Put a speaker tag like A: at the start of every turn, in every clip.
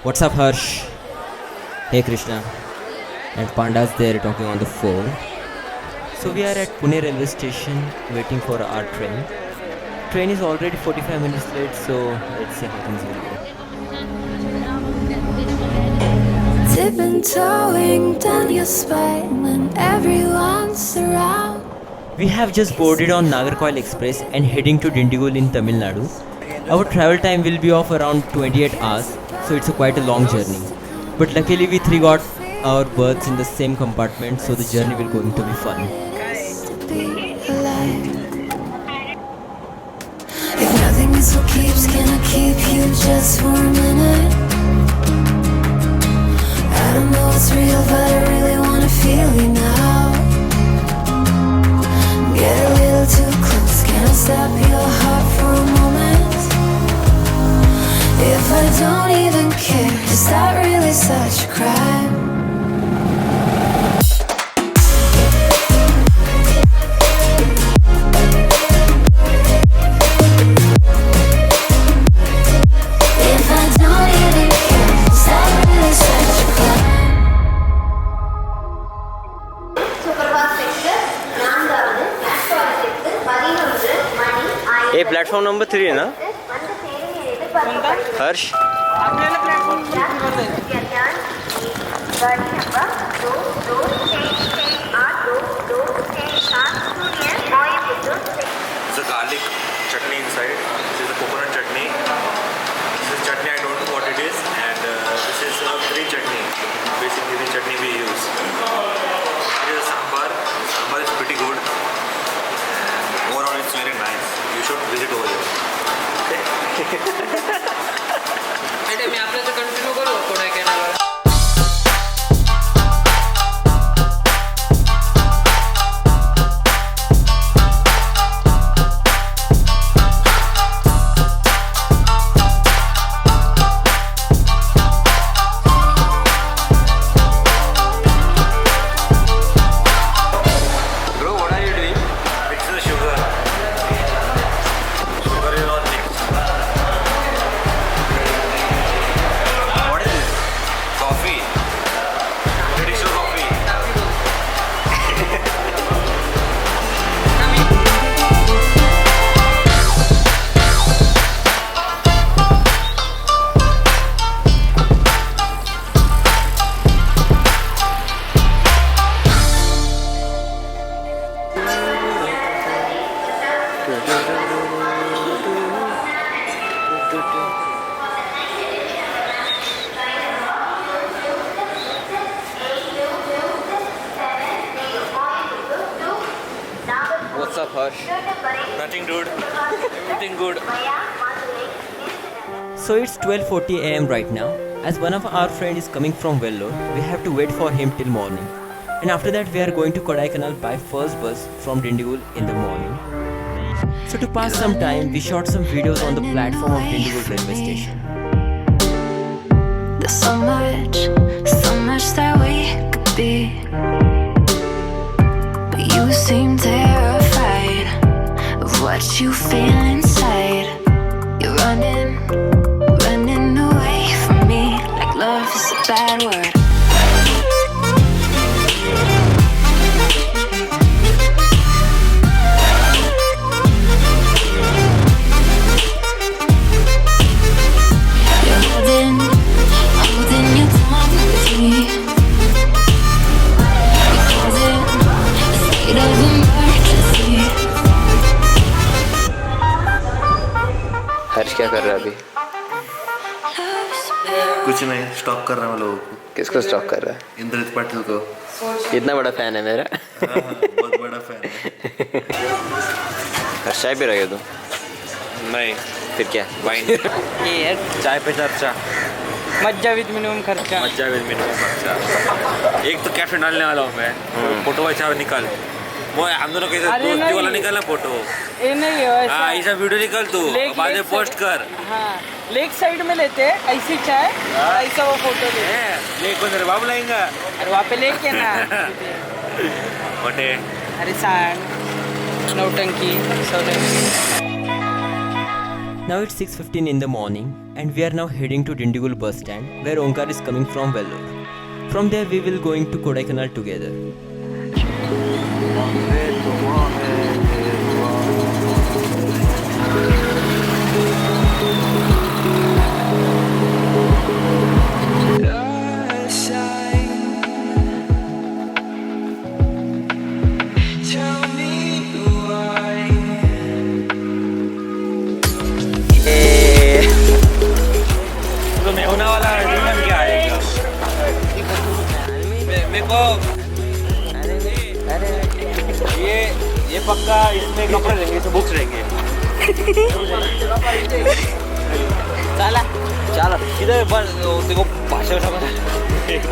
A: What's up, Harsh? Hey, Krishna. And Panda's there talking on the phone. So we are at Pune railway station waiting for our train. Train is already 45 minutes late, so let's see how things will go.
B: Tipping towing down your spine when everyone's around.
A: We have just boarded on Nagarcoil Express and heading to Dindigul in Tamil Nadu. Our travel time will be of around 28 hours, so it's quite a long journey. But luckily we three got our berths in the same compartment, so the journey will going to be fun.
B: If nothing is what keeps, can I keep you just for a minute? I don't know what's real, but I really wanna feel you now. Get a little too close, can I stop your heart for a moment? If I don't even care, is that really such a crime? If I don't even care, is that really such a crime?
A: Hey, platform number 3 है ना? हर्ष?
C: There's a garlic chutney inside. This is a coconut chutney. This is chutney, I don't know what it is. And this is green chutney. Basically the chutney we use. Here is a sambar. Sambar is pretty good. And overall it's very nice. You should visit over here. Okay?
D: मी आपल्याचं continue करू कोडायकॅनलवर.
A: What's up, Harsh?
C: Nothing dude. Everything good.
A: So it's 12:40 AM right now. As one of our friend is coming from Vellore, we have to wait for him till morning. And after that we are going to Kodaikanal by first bus from Dindigul in the morning. So to pass some time, we shot some videos on the platform of Dindigul railway station.
B: There's so much that we could be. But you seem terrified of what you feel inside. You're running away from me like love is a bad word. You're holding your tongue with me. Because in a state of emergency.
A: हर्ष क्या कर रहा है अभी?
C: कुछ नहीं, stock कर रहा हूँ लोगों को.
A: किसको स्टॉक कर रहा है?
C: इंद्रजित पाटिल को.
A: इतना बड़ा फैन है मेरा.
C: बहुत बड़ा फैन है.
A: हर्ष चाय पी रहा है तू?
C: नहीं,
A: फिर क्या?
C: वाइन.
D: ये
C: चाय पे चर्चा.
D: मज्जा विद मिनिमम खर्चा.
C: मज्जा विद मिनिमम खर्चा. एक तो कैफे डालने वाला हूँ मैं. फोटो अच्छा निकाल. वो हम दोनों के दोस्ती वाला निकालना फोटो.
D: ये नहीं है ऐसा.
C: हाँ, ऐसा वीडियो निकाल तू. बाद में पोस्ट कर.
D: हाँ, लेक साइड में लेते हैं ऐसी चाय. ऐसा वो फोटो ले.
C: लेक को तेरे बाबू लाएंगा.
D: अरे वहाँ पे लेके ना.
C: मोटे.
D: अरे सांग नौटंकी Solanki.
A: Now it's 6:15 in the morning and we are now heading to Dindigul bus stand where Onkar is coming from Vellore. From there we will going to Kodaikanal together.
C: तो मेहुना वाला रीजन क्या आएगा? मेरे को ये पक्का इसमें कपड़े रहेंगे, इसमें बुक्स रहेंगे. चला किधर देखो भाषा समझ.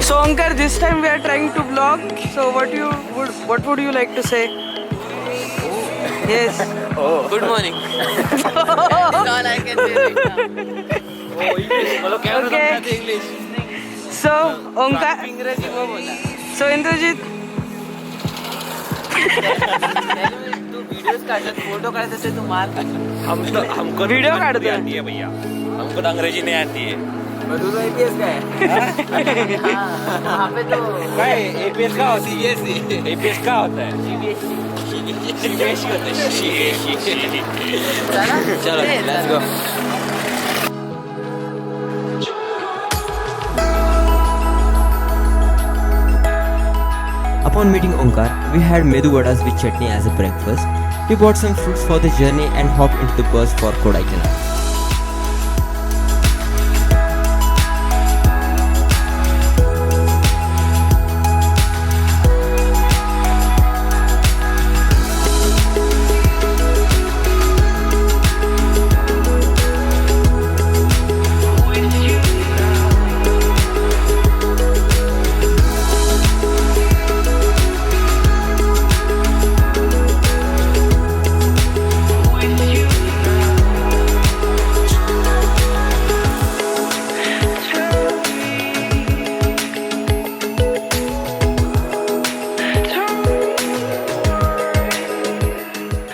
D: So Onkar, this time we are trying to vlog. So what would you like to say? Yes.
E: Good morning. That's all I can say right now.
D: Okay. So Onkar. So Indrajit.
E: तू videos काढत photo काढत असेल तू मार.
C: हमको
D: video काट दे.
C: आती है भैया, हमको तो अंग्रेजी नहीं आती है.
E: मधुर एपीएस का है. वहाँ पे तो
C: क्या है एपीएस का होता है? एपीएस का होता है? सीबीएसई होता है.
E: चलो let's go.
A: Upon meeting Onkar, we had medu vadas with chutney as a breakfast. We bought some fruits for the journey and hopped into the bus for Kodaikanal.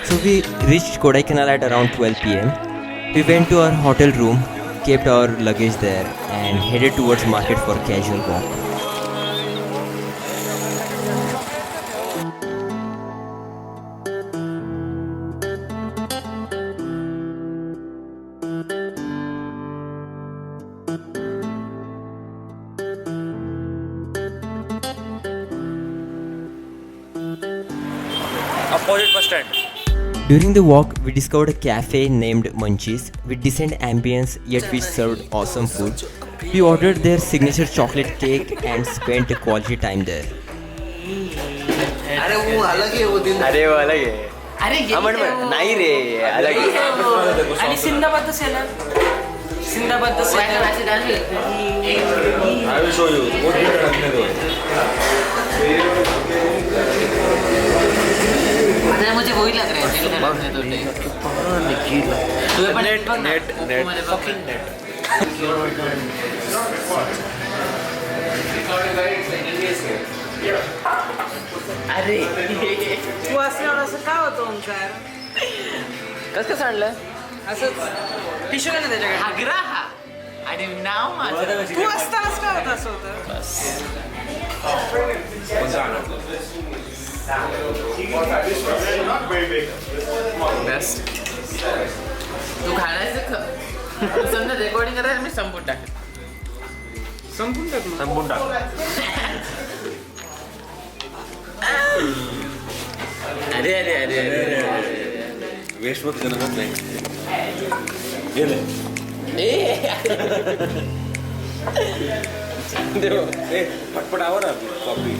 A: So we reached Kodaikanal at around 12 pm. We went to our hotel room, kept our luggage there and headed towards market for casual walk.
C: Opposite bus stand.
A: During the walk, we discovered a cafe named Munchies with decent ambience yet which served awesome food. We ordered their signature chocolate cake and spent quality time there.
E: अरे वो अलग है वो दिन.
C: अरे वो अलग है.
E: अरे ये
C: नहीं रे अलग है.
D: आणि Sindbad sailor. Sindbad sailor.
C: I will show you. वो दिन रखने दो.
E: अरे मुझे वही लग रहा है दिल रखने दो.
C: Net fucking net.
E: अरे
D: तू असल्यावर असं का होतं ओंकार?
E: कसं कसं आणलं?
D: असं टिश्यू का नाही त्याच्याकडे?
E: आग्रह आणि नाव माझं.
D: तू असतानाच का होतं असं होतं?
E: बेस्ट. तू घालायचं समजा रेकॉर्डिंग करायला मी संपून टाकेल.
D: संपून टाक मग.
C: संपून टाक.
E: अरे अरे अरे
C: वेस्ट मत करत नाही. गेले. फटफट आवा ना कॉपी.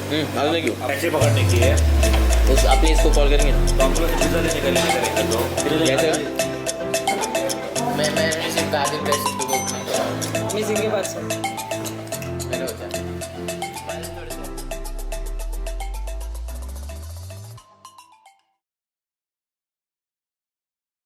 E: आज नहीं क्यों?
C: ऐसे पकड़ने की है.
E: उस अपने इसको कॉल करेंगे ना.
C: डॉक्यूमेंट किधर निकलेगा तो
E: कैसे? मैं सिर्फ आगे प्रेस
D: मी सिंगे पास.
E: मेरे होता है.